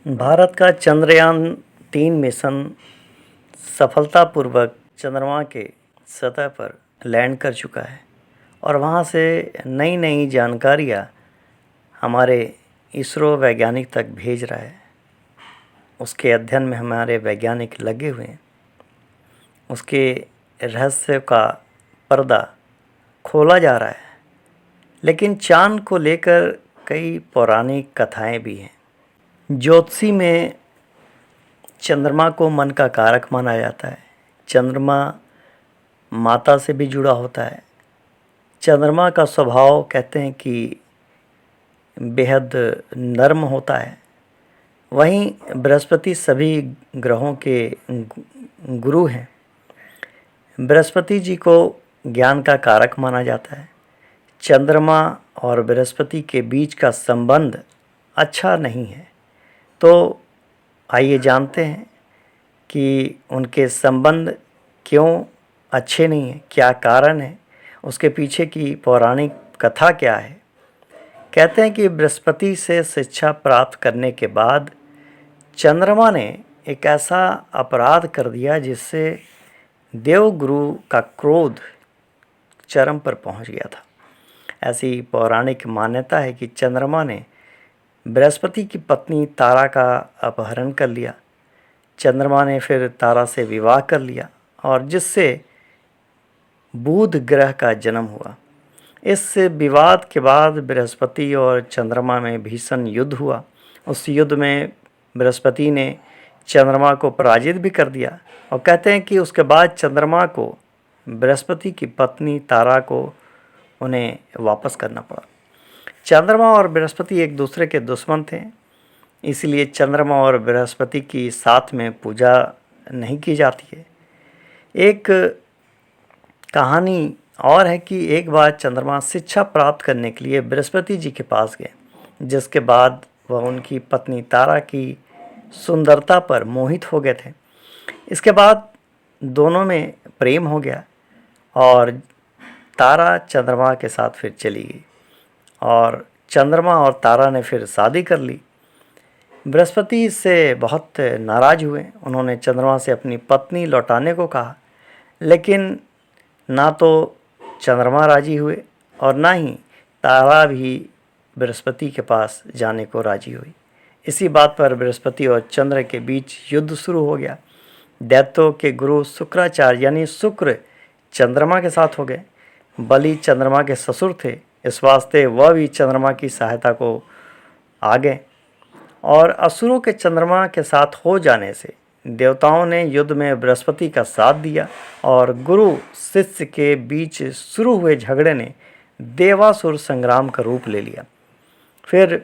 भारत का चंद्रयान-3 मिशन सफलतापूर्वक चंद्रमा के सतह पर लैंड कर चुका है और वहां से नई-नई जानकारियां हमारे इसरो वैज्ञानिक तक भेज रहा है। उसके अध्ययन में हमारे वैज्ञानिक लगे हुए हैं। उसके रहस्य का पर्दा खोला जा रहा है। लेकिन चाँद को लेकर कई पौराणिक कथाएं भी हैं। ज्योतिषी में चंद्रमा को मन का कारक माना जाता है। चंद्रमा माता से भी जुड़ा होता है। चंद्रमा का स्वभाव कहते हैं कि बेहद नर्म होता है। वहीं बृहस्पति सभी ग्रहों के गुरु हैं। बृहस्पति जी को ज्ञान का कारक माना जाता है। चंद्रमा और बृहस्पति के बीच का संबंध अच्छा नहीं है। तो आइए जानते हैं कि उनके संबंध क्यों अच्छे नहीं हैं, क्या कारण है, उसके पीछे की पौराणिक कथा क्या है। कहते हैं कि बृहस्पति से शिक्षा प्राप्त करने के बाद चंद्रमा ने एक ऐसा अपराध कर दिया जिससे देवगुरु का क्रोध चरम पर पहुंच गया था। ऐसी पौराणिक मान्यता है कि चंद्रमा ने बृहस्पति की पत्नी तारा का अपहरण कर लिया। चंद्रमा ने फिर तारा से विवाह कर लिया और जिससे बुध ग्रह का जन्म हुआ। इस विवाद के बाद बृहस्पति और चंद्रमा में भीषण युद्ध हुआ। उस युद्ध में बृहस्पति ने चंद्रमा को पराजित भी कर दिया और कहते हैं कि उसके बाद चंद्रमा को बृहस्पति की पत्नी तारा को उन्हें वापस करना पड़ा। चंद्रमा और बृहस्पति एक दूसरे के दुश्मन थे, इसलिए चंद्रमा और बृहस्पति की साथ में पूजा नहीं की जाती है। एक कहानी और है कि एक बार चंद्रमा शिक्षा प्राप्त करने के लिए बृहस्पति जी के पास गए, जिसके बाद वह उनकी पत्नी तारा की सुंदरता पर मोहित हो गए थे। इसके बाद दोनों में प्रेम हो गया और तारा चंद्रमा के साथ फिर चली गई और चंद्रमा और तारा ने फिर शादी कर ली। बृहस्पति इससे बहुत नाराज़ हुए। उन्होंने चंद्रमा से अपनी पत्नी लौटाने को कहा, लेकिन ना तो चंद्रमा राजी हुए और ना ही तारा भी बृहस्पति के पास जाने को राजी हुई। इसी बात पर बृहस्पति और चंद्र के बीच युद्ध शुरू हो गया। दैत्यों के गुरु शुक्राचार्य यानी शुक्र चंद्रमा के साथ हो गए। बलि चंद्रमा के ससुर थे, इस वास्ते वह भी चंद्रमा की सहायता को आ गए और असुरों के चंद्रमा के साथ हो जाने से देवताओं ने युद्ध में बृहस्पति का साथ दिया और गुरु शिष्य के बीच शुरू हुए झगड़े ने देवासुर संग्राम का रूप ले लिया। फिर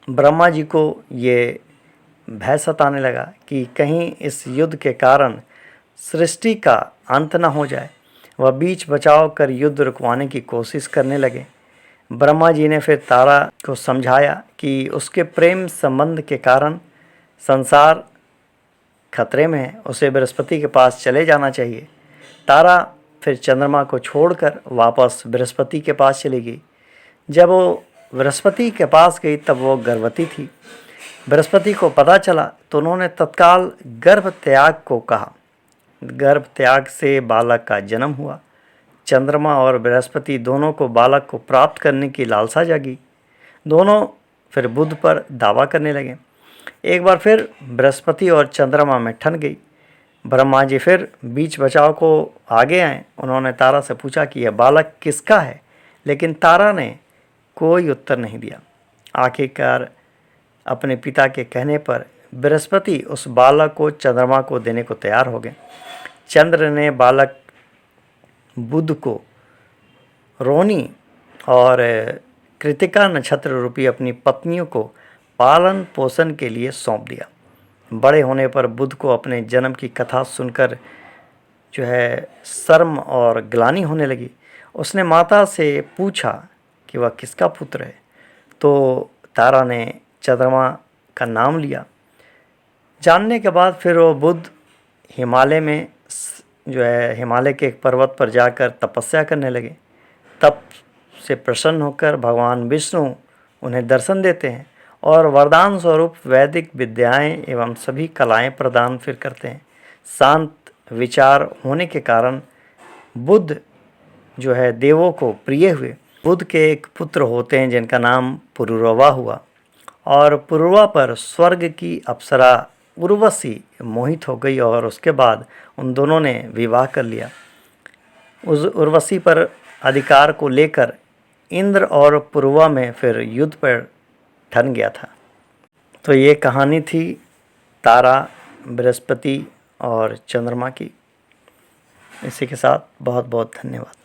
ब्रह्मा जी को ये भय सताने लगा कि कहीं इस युद्ध के कारण सृष्टि का अंत न हो जाए। वह बीच बचाव कर युद्ध रुकवाने की कोशिश करने लगे। ब्रह्मा जी ने फिर तारा को समझाया कि उसके प्रेम संबंध के कारण संसार खतरे में है, उसे बृहस्पति के पास चले जाना चाहिए। तारा फिर चंद्रमा को छोड़कर वापस बृहस्पति के पास चली गई। जब वो बृहस्पति के पास गई तब वो गर्भवती थी। बृहस्पति को पता चला तो उन्होंने तत्काल गर्भ त्याग को कहा। गर्भ त्याग से बालक का जन्म हुआ। चंद्रमा और बृहस्पति दोनों को बालक को प्राप्त करने की लालसा जागी। दोनों फिर बुध पर दावा करने लगे। एक बार फिर बृहस्पति और चंद्रमा में ठन गई। ब्रह्मा जी फिर बीच बचाव को आगे आए। उन्होंने तारा से पूछा कि यह बालक किसका है, लेकिन तारा ने कोई उत्तर नहीं दिया। आखिरकार अपने पिता के कहने पर बृहस्पति उस बालक को चंद्रमा को देने को तैयार हो गए। चंद्र ने बालक बुध को रोहिणी और कृतिका नक्षत्र रूपी अपनी पत्नियों को पालन पोषण के लिए सौंप दिया। बड़े होने पर बुध को अपने जन्म की कथा सुनकर शर्म और ग्लानि होने लगी। उसने माता से पूछा कि वह किसका पुत्र है, तो तारा ने चंद्रमा का नाम लिया। जानने के बाद फिर वो बुध हिमालय में हिमालय के एक पर्वत पर जाकर तपस्या करने लगे। तप से प्रसन्न होकर भगवान विष्णु उन्हें दर्शन देते हैं और वरदान स्वरूप वैदिक विद्याएं एवं सभी कलाएं प्रदान फिर करते हैं। शांत विचार होने के कारण बुद्ध जो है देवों को प्रिय हुए। बुद्ध के एक पुत्र होते हैं जिनका नाम पुरुरवा हुआ, और पुरुरवा पर स्वर्ग की अप्सरा उर्वशी मोहित हो गई और उसके बाद उन दोनों ने विवाह कर लिया। उस उर्वशी पर अधिकार को लेकर इंद्र और पुरुरवा में फिर युद्ध पर ठन गया था। तो ये कहानी थी तारा, बृहस्पति और चंद्रमा की। इसी के साथ बहुत बहुत धन्यवाद।